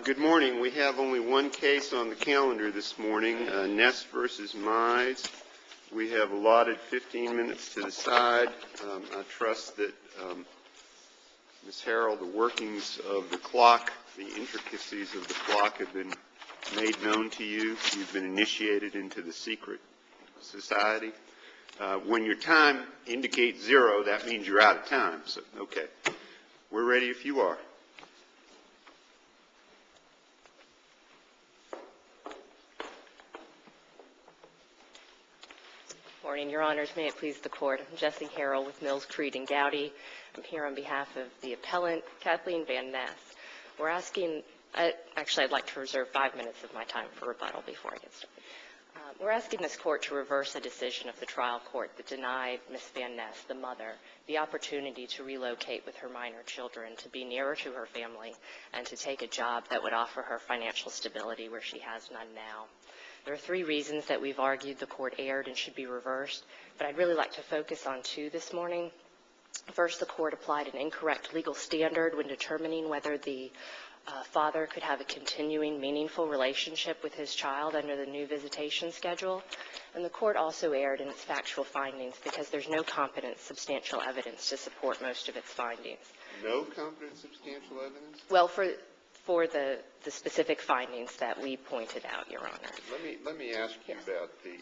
Good morning. We have only one case on the calendar this morning, Ness versus Mize. We have allotted 15 minutes to the side. I trust that, Ms. Harrell, the workings of the clock, the intricacies of the clock have been made known to you. You've been initiated into the secret society. When your time indicates 0, that means you're out of time. So, okay. We're ready if you are. Morning, Your Honors. May it please the Court. I'm Jessie Harrell with Mills, Creed, and Gowdy. I'm here on behalf of the appellant, Kathleen Van Ness. We're asking, actually I'd like to reserve 5 minutes of my time for rebuttal before I get started. We're asking this Court to reverse a decision of the trial court that denied Ms. Van Ness, the mother, the opportunity to relocate with her minor children, to be nearer to her family, and to take a job that would offer her financial stability where she has none now. There are 3 reasons that we've argued the court erred and should be reversed, but I'd really like to focus on 2 this morning. First, the court applied an incorrect legal standard when determining whether the father could have a continuing, meaningful relationship with his child under the new visitation schedule. And the court also erred in its factual findings because there's no competent, substantial evidence to support most of its findings. No competent, substantial evidence? Well, for the specific findings that we pointed out, Your Honor. Let me ask you about the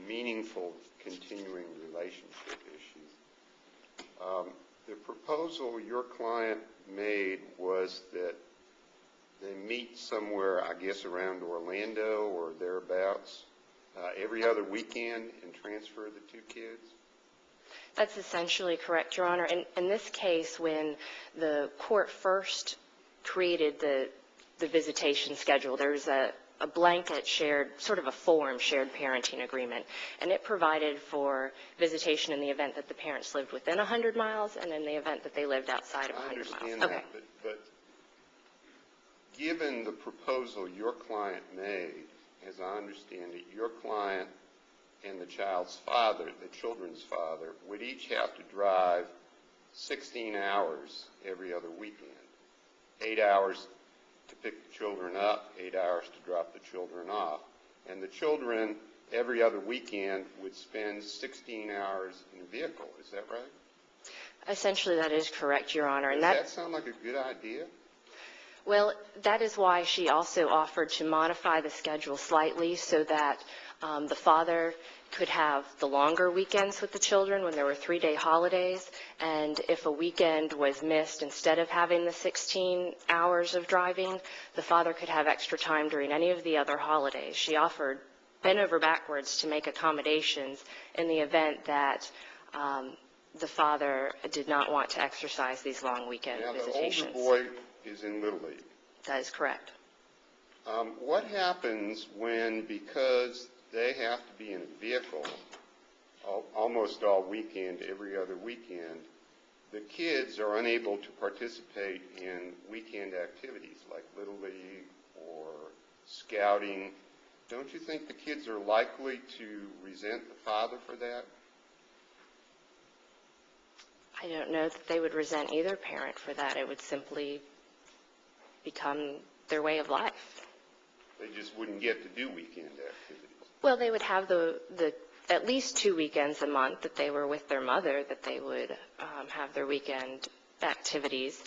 meaningful continuing relationship issue. The proposal your client made was that they meet somewhere, I guess, around Orlando or thereabouts every other weekend and transfer the 2 kids? That's essentially correct, Your Honor. In this case, when the court first created the visitation schedule, there's a blanket shared, sort of a form shared parenting agreement, and it provided for visitation in the event that the parents lived within 100 miles and in the event that they lived outside of 100 miles. I understand that, but given the proposal your client made, as I understand it, your client and the child's father, the children's father, would each have to drive 16 hours every other weekend. 8 hours to pick the children up, 8 hours to drop the children off. And the children, every other weekend, would spend 16 hours in a vehicle. Is that right? Essentially, that is correct, Your Honor. Does that sound like a good idea? Well, that is why she also offered to modify the schedule slightly so that the father could have the longer weekends with the children when there were 3-day holidays, and if a weekend was missed, instead of having the 16 hours of driving, the father could have extra time during any of the other holidays. She offered bent over backwards to make accommodations in the event that the father did not want to exercise these long weekend visitations. Now, the older boy is in Little League. That is correct. What happens when, because they have to be in a vehicle almost all weekend, every other weekend, the kids are unable to participate in weekend activities like Little League or scouting? Don't you think the kids are likely to resent the father for that? I don't know that they would resent either parent for that. It would simply become their way of life. They just wouldn't get to do weekend activities. Well, they would have at least 2 weekends a month that they were with their mother, that they would have their weekend activities.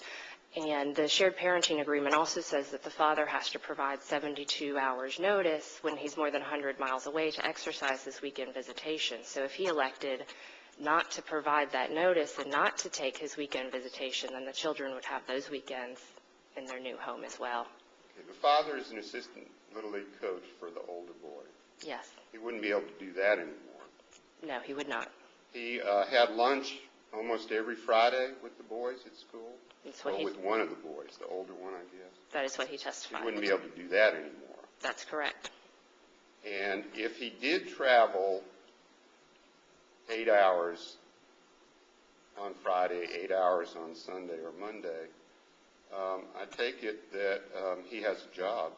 And the shared parenting agreement also says that the father has to provide 72 hours notice when he's more than 100 miles away to exercise this weekend visitation. So if he elected not to provide that notice and not to take his weekend visitation, then the children would have those weekends in their new home as well. Okay, the father is an assistant Little League coach for the older boy. Yes. He wouldn't be able to do that anymore. No, he would not. He had lunch almost every Friday with the boys at school. With one of the boys, the older one, I guess. That is what he testified. He wouldn't be able to do that anymore. That's correct. And if he did travel 8 hours on Friday, 8 hours on Sunday or Monday, I take it that he has a job.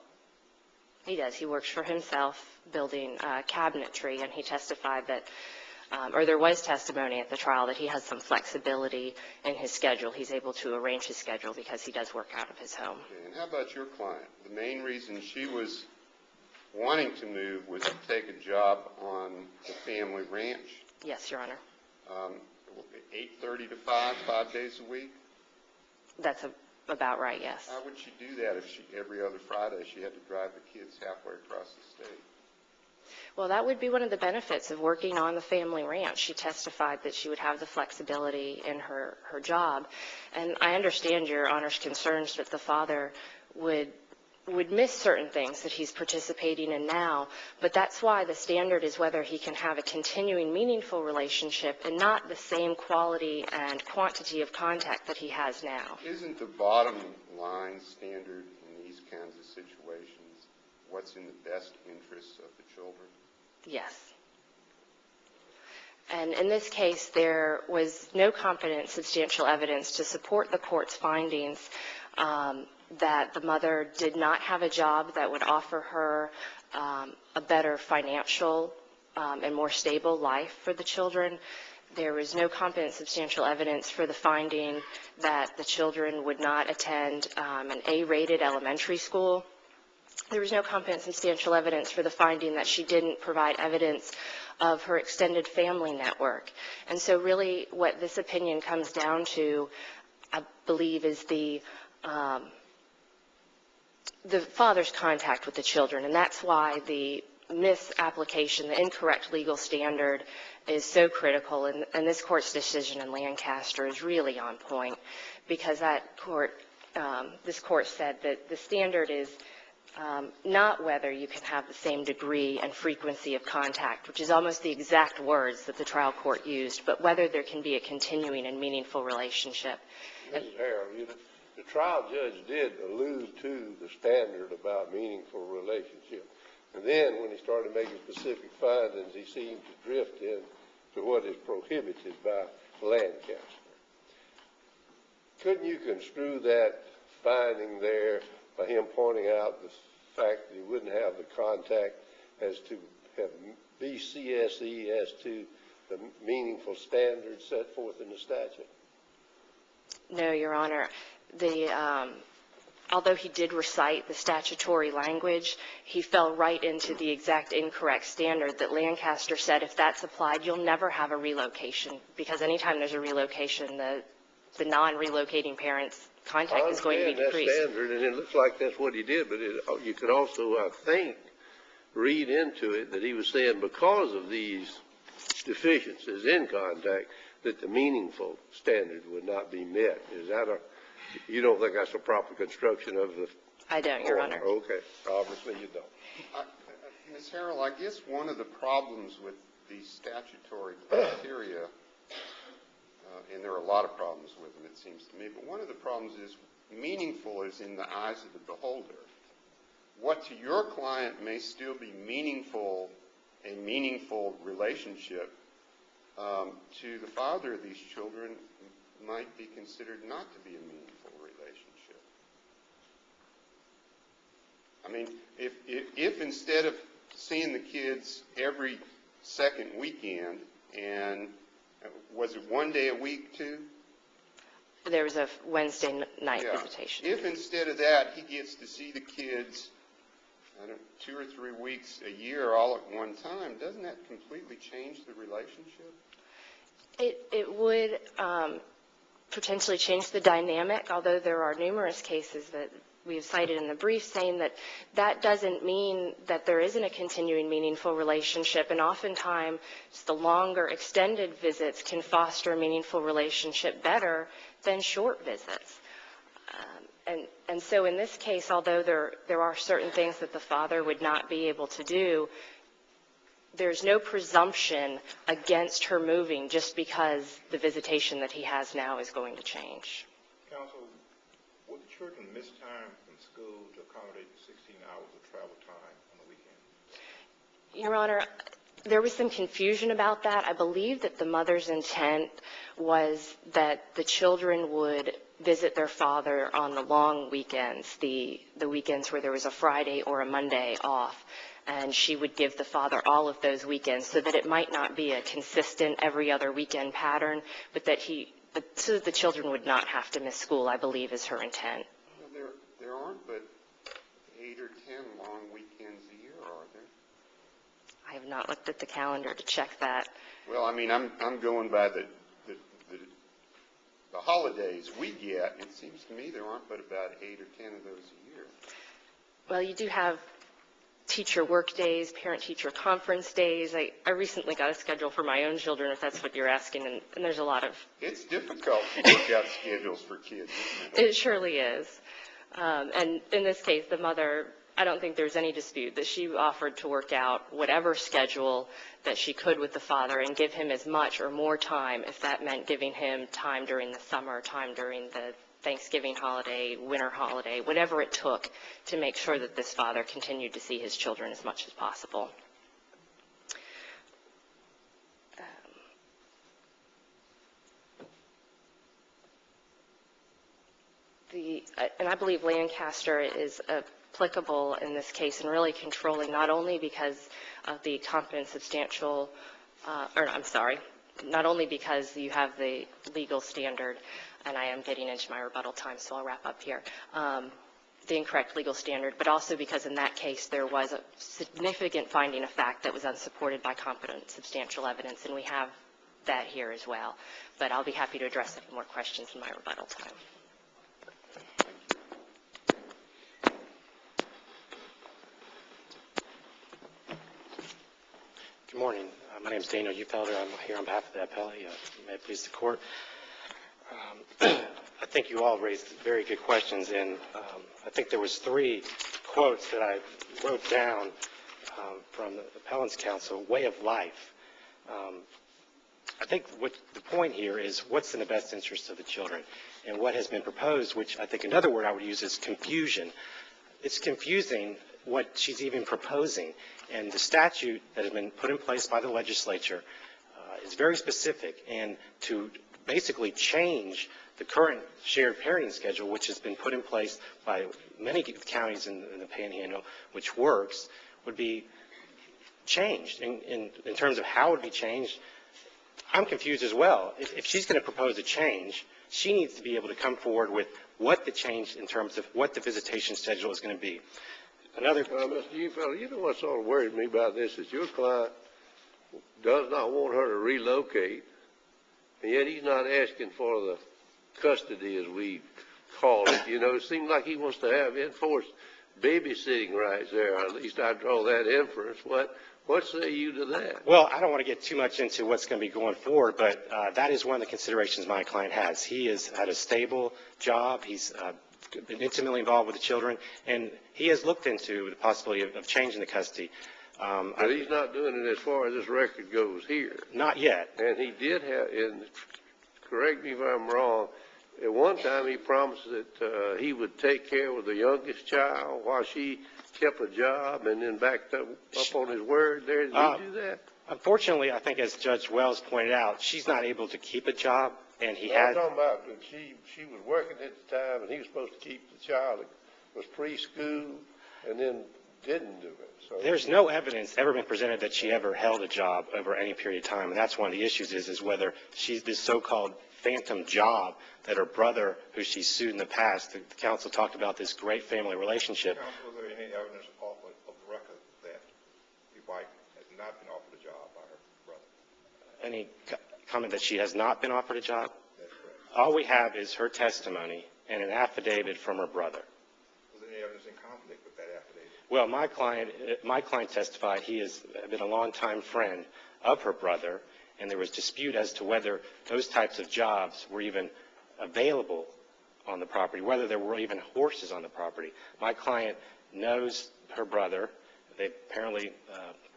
He does. He works for himself building cabinetry, and he testified that or there was testimony at the trial that he has some flexibility in his schedule. He's able to arrange his schedule because he does work out of his home. Okay, and how about your client? The main reason she was wanting to move was to take a job on the family ranch. Yes, Your Honor. 8:30 to 5 days a week? That's about right, yes. How would she do that if every other Friday she had to drive the kids halfway across the state? Well, that would be one of the benefits of working on the family ranch. She testified that she would have the flexibility in her job. And I understand Your Honor's concerns that the father would miss certain things that he's participating in now, but that's why the standard is whether he can have a continuing meaningful relationship and not the same quality and quantity of contact that he has now. Isn't the bottom line standard in these kinds of situations what's in the best interests of the children? Yes. And in this case, there was no competent substantial evidence to support the court's findings that the mother did not have a job that would offer her a better financial and more stable life for the children. There was no competent substantial evidence for the finding that the children would not attend an A-rated elementary school. There was no competent substantial evidence for the finding that she didn't provide evidence of her extended family network. And so really what this opinion comes down to, I believe, is the father's contact with the children, and that's why the misapplication, the incorrect legal standard, is so critical. And this court's decision in Lancaster is really on point, because this court said that the standard is not whether you can have the same degree and frequency of contact, which is almost the exact words that the trial court used, but whether there can be a continuing and meaningful relationship. Mrs. Harrell, the trial judge did allude to the standard about meaningful relationship. And then when he started making specific findings, he seemed to drift into what is prohibited by Lancaster. Couldn't you construe that finding there by him pointing out the fact that he wouldn't have the contact as to have BCSE as to the meaningful standards set forth in the statute? No, Your Honor. Although he did recite the statutory language, he fell right into the exact incorrect standard that Lancaster said if that's applied, you'll never have a relocation, because anytime there's a relocation, the non-relocating parent's contact is going to be decreased. I understand that standard, and it looks like that's what he did, but you could also, I think, read into it that he was saying because of these deficiencies in contact that the meaningful standard would not be met. Is that you don't think that's a proper construction of the... I don't, Your Honor. Okay. Obviously you don't. Ms. Harrell, I guess one of the problems with these statutory criteria, and there are a lot of problems with them, it seems to me, but one of the problems is meaningful is in the eyes of the beholder. What to your client may still be meaningful, a meaningful relationship, to the father of these children might be considered not to be a meaningful relationship. I mean, if instead of seeing the kids every second weekend, and was it one day a week too? There was a Wednesday night visitation. If instead of that he gets to see the kids 2 or 3 weeks a year all at one time, doesn't that completely change the relationship? It would potentially change the dynamic, although there are numerous cases that we have cited in the brief saying that that doesn't mean that there isn't a continuing meaningful relationship, and oftentimes the longer extended visits can foster a meaningful relationship better than short visits. And so in this case, although there are certain things that the father would not be able to do, there's no presumption against her moving just because the visitation that he has now is going to change. Counsel, would the children miss time from school to accommodate the 16 hours of travel time on the weekend? Your Honor, there was some confusion about that. I believe that the mother's intent was that the children would visit their father on the long weekends, the weekends where there was a Friday or a Monday off. and she would give the father all of those weekends so that it might not be a consistent every other weekend pattern, but so that the children would not have to miss school, I believe, is her intent. Well, there aren't but 8 or 10 long weekends a year, are there? I have not looked at the calendar to check that. Well, I mean, I'm going by the holidays we get. It seems to me there aren't but about 8 or 10 of those a year. Well, you do have teacher work days, parent-teacher conference days. I recently got a schedule for my own children, if that's what you're asking, and there's a lot of... It's difficult to work out schedules for kids, isn't it? It surely is. And in this case, the mother, I don't think there's any dispute that she offered to work out whatever schedule that she could with the father and give him as much or more time if that meant giving him time during the summer, time during the Thanksgiving holiday, winter holiday, whatever it took to make sure that this father continued to see his children as much as possible. And I believe Lancaster is applicable in this case and really controlling not only because of the competent substantial, not only because you have the legal standard, and I am getting into my rebuttal time, so I'll wrap up here, the incorrect legal standard, but also because in that case there was a significant finding of fact that was unsupported by competent substantial evidence, and we have that here as well. But I'll be happy to address any more questions in my rebuttal time. Good morning. My name is Daniel Ufelder. I'm here on behalf of the appellee. May it please the court. I think you all raised very good questions, and I think there was 3 quotes that I wrote down from the appellant's counsel. Way of life. I think what the point here is what's in the best interest of the children, and what has been proposed, which I think another word I would use is confusion. It's confusing what she's even proposing. And the statute that has been put in place by the legislature is very specific. And to basically change the current shared parenting schedule, which has been put in place by many counties in the Panhandle, which works, would be changed. In terms of how it would be changed, I'm confused as well. If she's going to propose a change, she needs to be able to come forward with what the change in terms of what the visitation schedule is going to be. Another... Mr. Ufelder, you know what sort of worries me about this is your client does not want her to relocate, and yet he's not asking for the custody, as we call it. You know, it seems like he wants to have enforced babysitting rights there. At least I draw that inference. What say you to that? Well, I don't want to get too much into what's going to be going forward, but that is one of the considerations my client has. He has had a stable job. He's been intimately involved with the children, and he has looked into the possibility of changing the custody. But he's not doing it as far as this record goes here. Not yet. And he did have, and correct me if I'm wrong, at one time he promised that he would take care of the youngest child while she kept a job, and then backed up on his word there. Did he do that? Unfortunately, I think as Judge Wells pointed out, she's not able to keep a job, and he I'm had... talking about that she was working at the time, and he was supposed to keep the child that was preschool, and then didn't do it. So There's no evidence ever been presented that she ever held a job over any period of time, and that's one of the issues is whether she's this so-called phantom job that her brother, who she sued in the past, the counsel talked about this great family relationship. Counsel, is there any evidence offered of the record that the wife has not been offered a job by her brother? Any comment that she has not been offered a job? That's correct. All we have is her testimony and an affidavit from her brother. Was there any evidence in conflict with that affidavit? Well, my client testified he has been a longtime friend of her brother, and there was dispute as to whether those types of jobs were even available on the property, whether there were even horses on the property. My client knows her brother. They apparently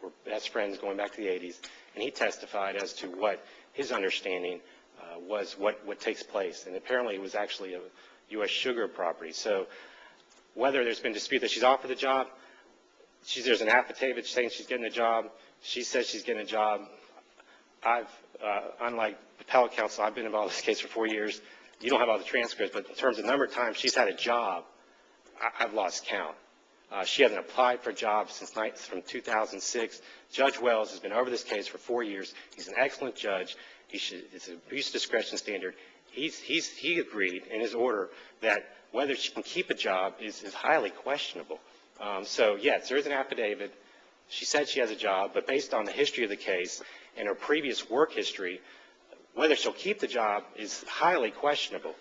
were best friends going back to the 80s, and he testified as to what his understanding was what takes place. And apparently it was actually a U.S. sugar property. So whether there's been dispute that she's offered the job, there's an affidavit saying she's getting a job. She says she's getting a job. Unlike appellate counsel, I've been involved in this case for 4 years. You don't have all the transcripts, but in terms of number of times she's had a job, I've lost count. She hasn't applied for a job from 2006. Judge Wells has been over this case for 4 years. He's an excellent judge. It's an abuse of discretion standard. He agreed in his order that whether she can keep a job is highly questionable. So, yes, there is an affidavit. She said she has a job, but based on the history of the case and her previous work history, whether she'll keep the job is highly questionable.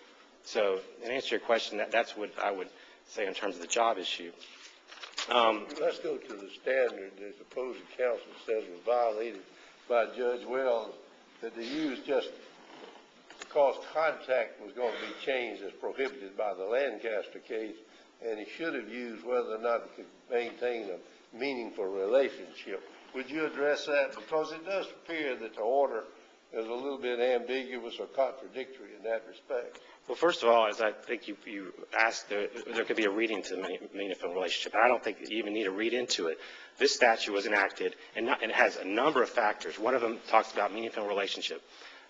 So, in answer to your question, that's what I would say in terms of the job issue. Let's go to the standard that the opposing counsel says was violated by Judge Wells, that they used just because contact was going to be changed as prohibited by the Lancaster case, and he should have used whether or not he could maintain a meaningful relationship. Would you address that? Because it does appear that the order is a little bit ambiguous or contradictory in that respect. Well, first of all, as I think you asked, there could be a reading to the meaningful relationship. I don't think you even need to read into it. This statute was enacted, and it has a number of factors. One of them talks about meaningful relationship.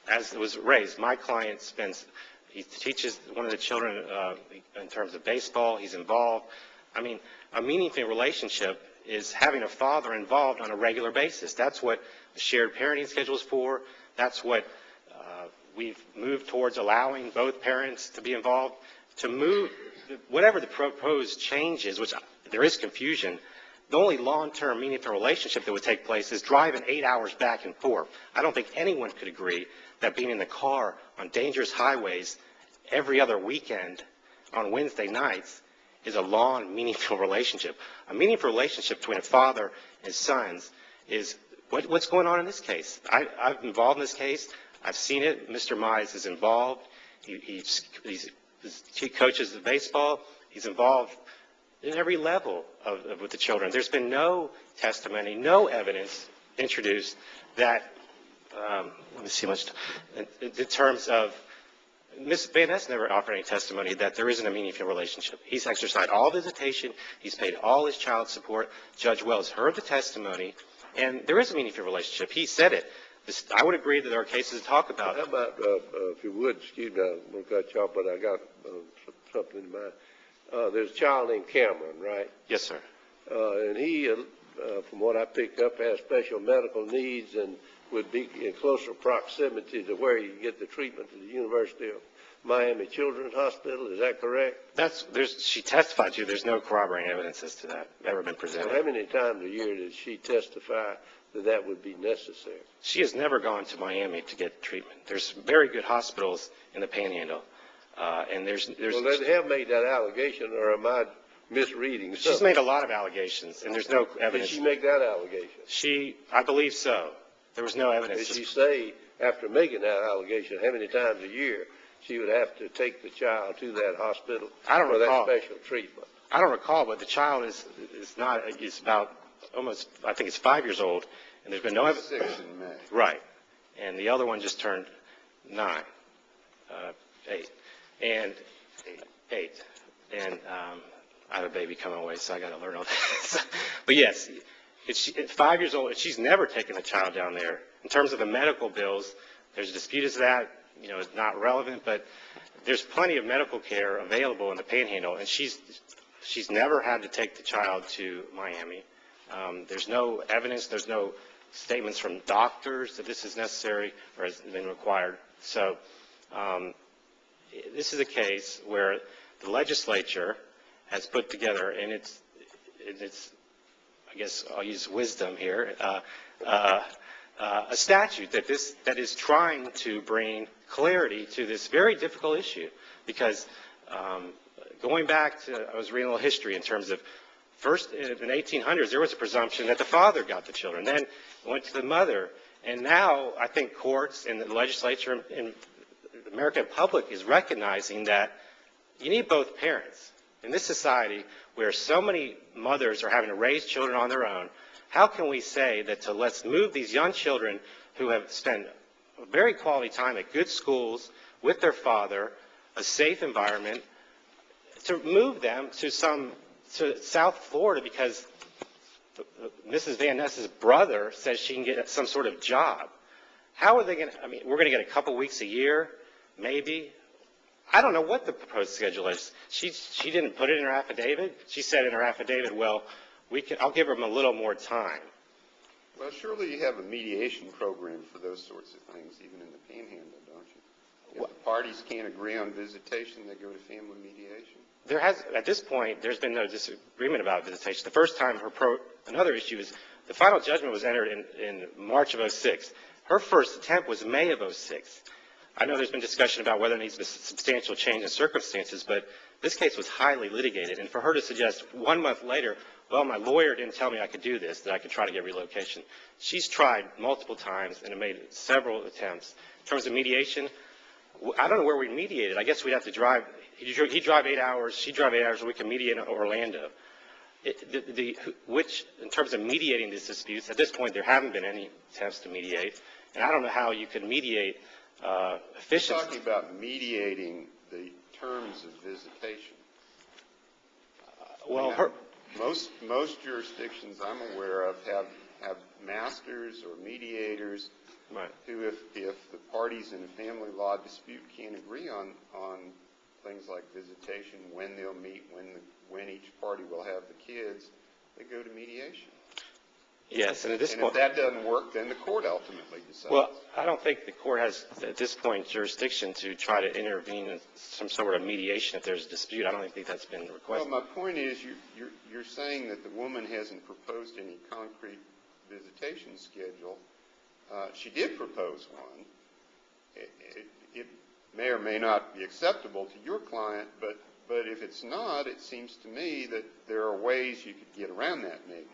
As it was raised, my client he teaches one of the children in terms of baseball. He's involved. I mean, a meaningful relationship is having a father involved on a regular basis. That's what the shared parenting schedule is for. That's what we've moved towards, allowing both parents to be involved. To move, whatever the proposed change is, which there is confusion, the only long-term meaningful relationship that would take place is driving 8 hours back and forth. I don't think anyone could agree that being in the car on dangerous highways every other weekend on Wednesday nights is a long, meaningful relationship. A meaningful relationship between a father and sons is what's going on in this case. I'm involved in this case. I've seen it. Mr. Mize is involved. He coaches the baseball. He's involved in every level with the children. There's been no testimony, no evidence introduced that, let me see much, in terms of, Ms. Van Ness never offered any testimony that there isn't a meaningful relationship. He's exercised all visitation. He's paid all his child support. Judge Wells heard the testimony, and there is a meaningful relationship. He said it. I would agree that there are cases to talk about. How about, if you would, excuse me, I'm going to cut you off, but I got something in mind. There's a child named Cameron, right? Yes, sir. And he, from what I picked up, has special medical needs and would be in closer proximity to where you get the treatment at the University of Miami Children's Hospital. Is that correct? She testified to. There's no corroborating evidence as to that ever been presented. So how many times a year did she testify that would be necessary? She has never gone to Miami to get treatment. There's very good hospitals in the Panhandle, and there's. Well, they have made that allegation, or am I misreading something? She's made a lot of allegations, and there's no evidence. Did she make that allegation? I believe so. There was no evidence. Did she say, after making that allegation, how many times a year she would have to take the child to that hospital for that special treatment? I don't recall, but the child is about almost, I think it's 5 years old, and there's been no evidence. 6 in May. Right. And the other one just turned 8. And I have a baby coming away, so I got to learn all that. But yes, it's 5 years old, and she's never taken a child down there. In terms of the medical bills, there's a dispute as to that. It's not relevant, but there's plenty of medical care available in the Panhandle, and she's never had to take the child to Miami. There's no evidence, there's no statements from doctors that this is necessary or has been required. So this is a case where the legislature has put together, and it's I guess I'll use wisdom here, a statute that is trying to bring clarity to this very difficult issue. Because going back to, I was reading a little history in terms of, first in the 1800s, there was a presumption that the father got the children. Then it went to the mother. And now I think courts and the legislature and the American public is recognizing that you need both parents. In this society where so many mothers are having to raise children on their own, how can we say that let's move these young children who have spent very quality time at good schools with their father, a safe environment, to move them to South Florida because Mrs. Van Ness's brother says she can get some sort of job? How are they going to, we're going to get a couple weeks a year, maybe. I don't know what the proposed schedule is. She didn't put it in her affidavit. She said in her affidavit, well, I'll give them a little more time. Well, surely you have a mediation program for those sorts of things, even in the Panhandle, don't you? If the parties can't agree on visitation, they go to family mediation. At this point, there's been no disagreement about visitation. The first time another issue is the final judgment was entered in March of 06. Her first attempt was May of 06. I know there's been discussion about whether there needs to be substantial change in circumstances, but this case was highly litigated. And for her to suggest 1 month later, well, my lawyer didn't tell me I could do this, that I could try to get relocation. She's tried multiple times and made several attempts. In terms of mediation, I don't know where we mediated. I guess we'd have to drive. He'd drive 8 hours. She'd drive 8 hours, and we could mediate in Orlando. In terms of mediating these disputes, at this point there haven't been any attempts to mediate. And I don't know how you could mediate efficiently. You're talking about mediating the terms of visitation. Most jurisdictions I'm aware of have masters or mediators who, if the parties in a family law dispute can't agree on things like visitation, when they'll meet, when each party will have the kids, they go to mediation. Yes, and if that doesn't work, then the court ultimately decides. Well, I don't think the court has, at this point, jurisdiction to try to intervene in some sort of mediation if there's a dispute. I don't think that's been requested. Well, my point is you're saying that the woman hasn't proposed any concrete visitation schedule. She did propose one. It may or may not be acceptable to your client, but if it's not, it seems to me that there are ways you could get around that maybe.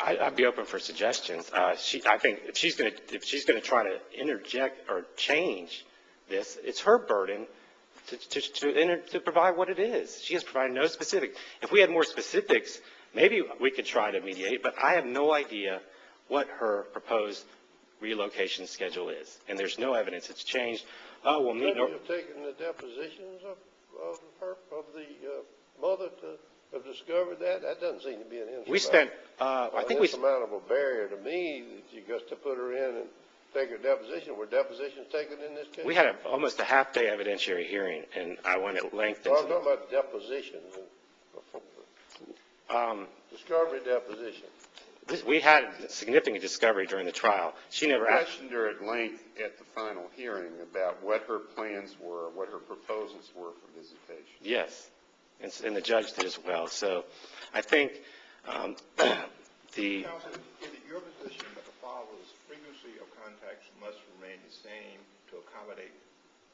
I'd be open for suggestions. I think if she's going to try to interject or change this, it's her burden to provide what it is. She has provided no specifics. If we had more specifics, maybe we could try to mediate, but I have no idea what her proposed relocation schedule is, and there's no evidence it's changed. Oh, we'll meet. Have you taken the depositions of the mother to have discovered that? That doesn't seem to be an insurmountable. We spent, I think we insurmountable barrier to me that you got to put her in and take her deposition. Were depositions taken in this case? We had almost a half-day evidentiary hearing, and I went at length. Well, I'm talking about depositions. Discovery deposition. We had significant discovery during the trial. She never questioned her at length at the final hearing about what her plans were, what her proposals were for visitation. Yes, and the judge did as well. So I think Counsel, is it your position that the father's frequency of contacts must remain the same to accommodate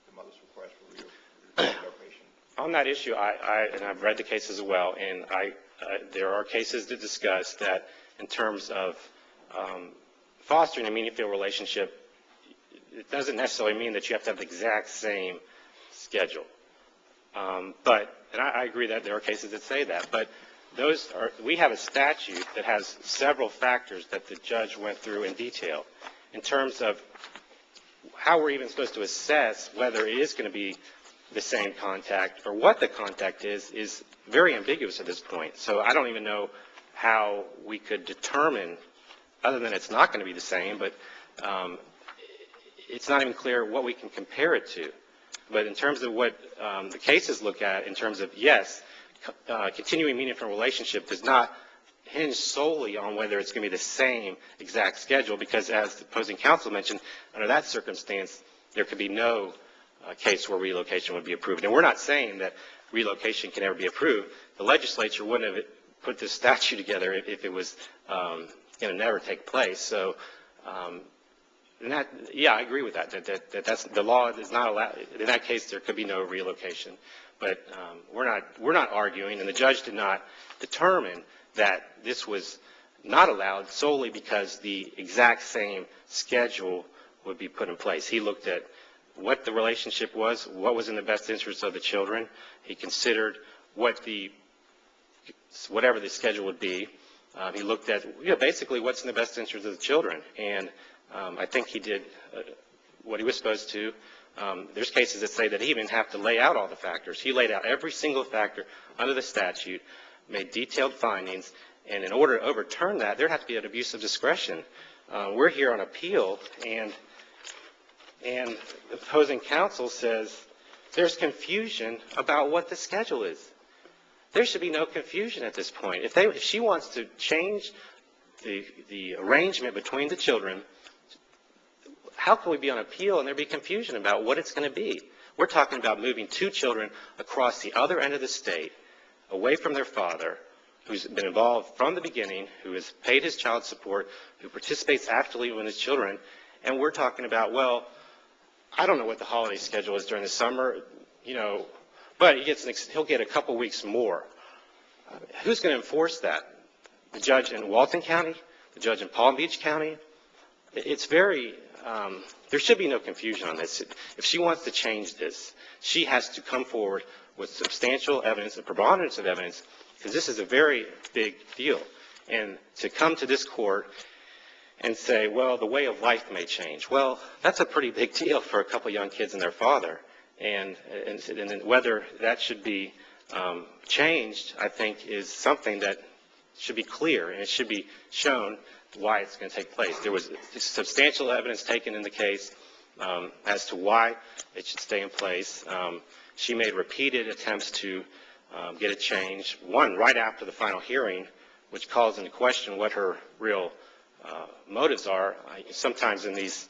the mother's request for relocation? On that issue, and I've read the case as well, and there are cases that discuss that in terms of fostering a meaningful relationship, it doesn't necessarily mean that you have to have the exact same schedule. And I agree that there are cases that say that, but we have a statute that has several factors that the judge went through in detail in terms of how we're even supposed to assess whether it is going to be the same contact or what the contact is very ambiguous at this point. So I don't even know how we could determine, other than it's not going to be the same, but it's not even clear what we can compare it to. But in terms of what the cases look at, in terms of, yes, continuing meaningful relationship does not hinge solely on whether it's going to be the same exact schedule, because as the opposing counsel mentioned, under that circumstance, there could be no case where relocation would be approved. And we're not saying that relocation can ever be approved. The legislature wouldn't have put this statute together if it was going to never take place. So, I agree with that. That's the law is not allowed. In that case, there could be no relocation. But we're not arguing, and the judge did not determine that this was not allowed solely because the exact same schedule would be put in place. He looked at what the relationship was, what was in the best interest of the children. He considered whatever the schedule would be. He looked at basically what's in the best interest of the children, and I think he did what he was supposed to. There's cases that say that he didn't have to lay out all the factors. He laid out every single factor under the statute, made detailed findings, and in order to overturn that, there has to be an abuse of discretion. We're here on appeal, and the opposing counsel says there's confusion about what the schedule is. There should be no confusion at this point. If she wants to change the arrangement between the children, how can we be on appeal and there be confusion about what it's going to be? We're talking about moving two children across the other end of the state, away from their father, who's been involved from the beginning, who has paid his child support, who participates actively with his children, and we're talking about, well, I don't know what the holiday schedule is during the summer, but he'll get a couple weeks more. Who's going to enforce that? The judge in Walton County? The judge in Palm Beach County? It's very, there should be no confusion on this. If she wants to change this, she has to come forward with substantial evidence, a preponderance of evidence, because this is a very big deal. And to come to this court and say, well, the way of life may change. Well, that's a pretty big deal for a couple young kids and their father. And whether that should be changed, I think, is something that should be clear, and it should be shown why it's going to take place. There was substantial evidence taken in the case as to why it should stay in place. She made repeated attempts to get it changed, one right after the final hearing, which calls into question what her real motives are. Sometimes in these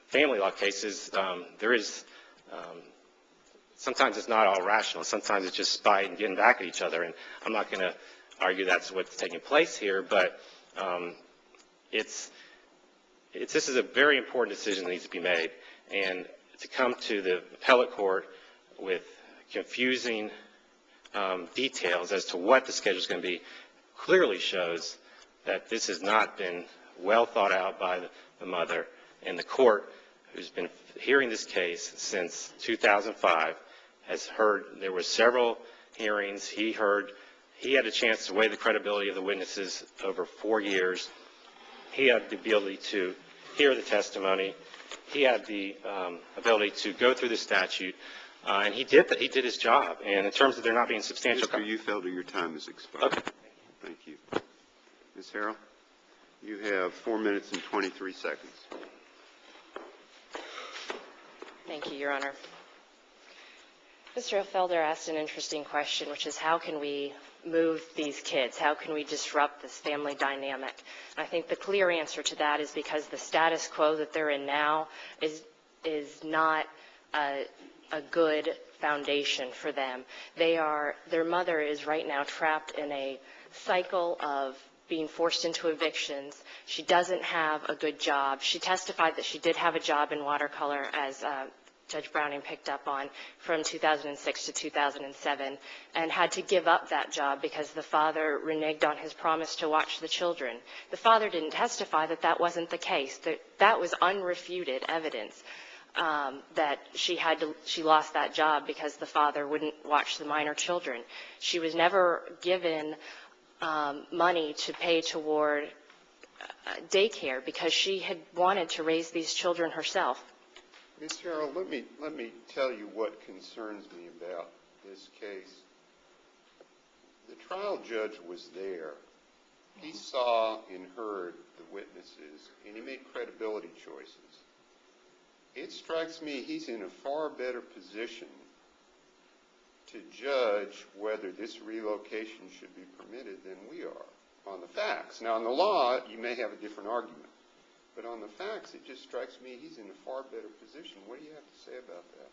family law cases, sometimes it's not all rational. Sometimes it's just spite and getting back at each other. And I'm not going to argue that's what's taking place here, but this is a very important decision that needs to be made. And to come to the appellate court with confusing details as to what the schedule is going to be clearly shows that this has not been well thought out by the mother. And the court, who's been hearing this case since 2005, has heard, there were several hearings. He had a chance to weigh the credibility of the witnesses over 4 years. He had the ability to hear the testimony. He had the ability to go through the statute, and he did his job. And in terms of there not being substantial... Mr. Ufelder, your time has expired. Okay. Thank you. Ms. Harrell, you have 4 minutes and 23 seconds. Thank you, Your Honor. Mr. Ufelder asked an interesting question, which is how can we move these kids? How can we disrupt this family dynamic? And I think the clear answer to that is because the status quo that they're in now is not a good foundation for them. Their mother is right now trapped in a cycle of being forced into evictions. She doesn't have a good job. She testified that she did have a job in watercolor, as Judge Browning picked up on, from 2006 to 2007, and had to give up that job because the father reneged on his promise to watch the children. The father didn't testify that that wasn't the case. That was unrefuted evidence that she lost that job because the father wouldn't watch the minor children. She was never given money to pay toward daycare because she had wanted to raise these children herself. Ms. Harrell, let me tell you what concerns me about this case. The trial judge was there. He saw and heard the witnesses, and he made credibility choices. It strikes me he's in a far better position to judge whether this relocation should be permitted than we are on the facts. Now, on the law, you may have a different argument. But on the facts, it just strikes me he's in a far better position. What do you have to say about that?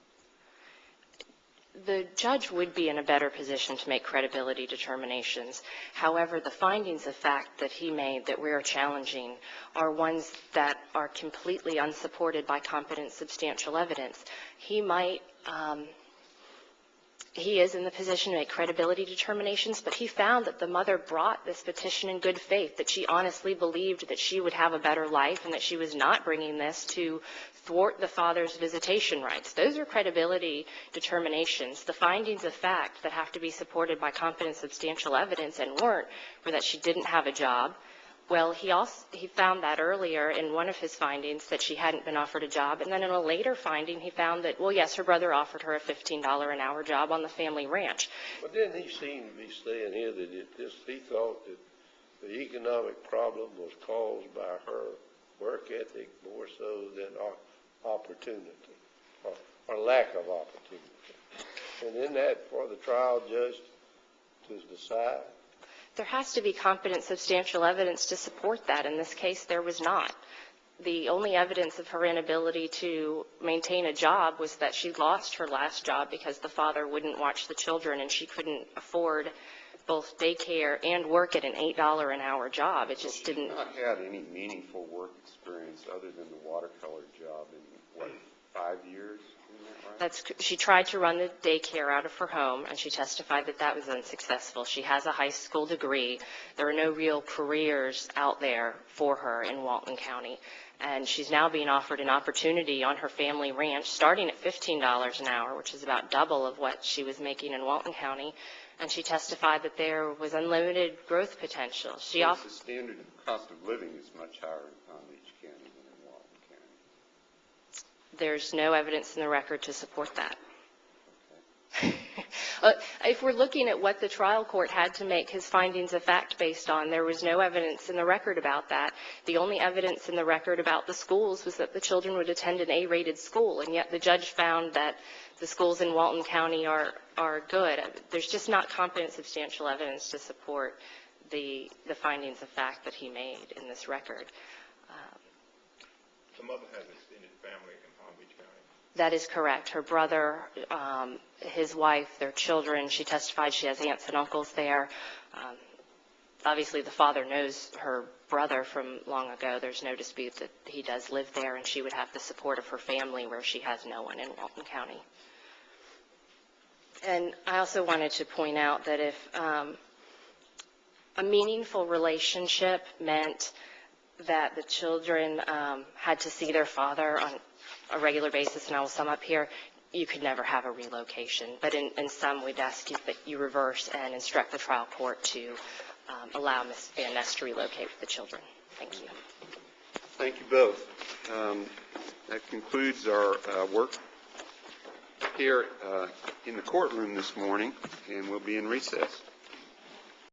The judge would be in a better position to make credibility determinations. However, the findings of fact that he made that we are challenging are ones that are completely unsupported by competent, substantial evidence. He is in the position to make credibility determinations, but he found that the mother brought this petition in good faith, that she honestly believed that she would have a better life and that she was not bringing this to thwart the father's visitation rights. Those are credibility determinations. The findings of fact that have to be supported by competent, substantial evidence and weren't were that she didn't have a job. Well, he found that earlier in one of his findings that she hadn't been offered a job, and then in a later finding he found that, well, yes, her brother offered her a $15 an hour job on the family ranch. But didn't he seem to be saying here that he thought that the economic problem was caused by her work ethic more so than opportunity, or lack of opportunity? And isn't that for the trial judge to decide? There has to be competent, substantial evidence to support that. In this case, there was not. The only evidence of her inability to maintain a job was that she lost her last job because the father wouldn't watch the children and she couldn't afford both daycare and work at an $8 an hour job. It just didn't. She's not had any meaningful work experience other than the watercolor job in, what, 5 years? Isn't that right? She tried to run the daycare out of her home, and she testified that that was unsuccessful. She has a high school degree. There are no real careers out there for her in Walton County. And she's now being offered an opportunity on her family ranch, starting at $15 an hour, which is about double of what she was making in Walton County. And she testified that there was unlimited growth potential. The standard of cost of living is much higher in Palm Beach County than in Walton County. There's no evidence in the record to support that. If we're looking at what the trial court had to make his findings of fact based on, there was no evidence in the record about that. The only evidence in the record about the schools was that the children would attend an A-rated school, and yet the judge found that the schools in Walton County are good. There's just not competent, substantial evidence to support the findings of fact that he made in this record. The mother has extended family in Palm Beach County. That is correct. Her brother, his wife, their children, she testified she has aunts and uncles there. Obviously, the father knows her brother from long ago. There's no dispute that he does live there, and she would have the support of her family where she has no one in Walton County. And I also wanted to point out that if a meaningful relationship meant that the children had to see their father on a regular basis, and I will sum up here, you could never have a relocation. But in some, we'd ask you that you reverse and instruct the trial court to allow Ms. Van Ness to relocate with the children. Thank you. Thank you both. That concludes our work here in the courtroom this morning, and we'll be in recess.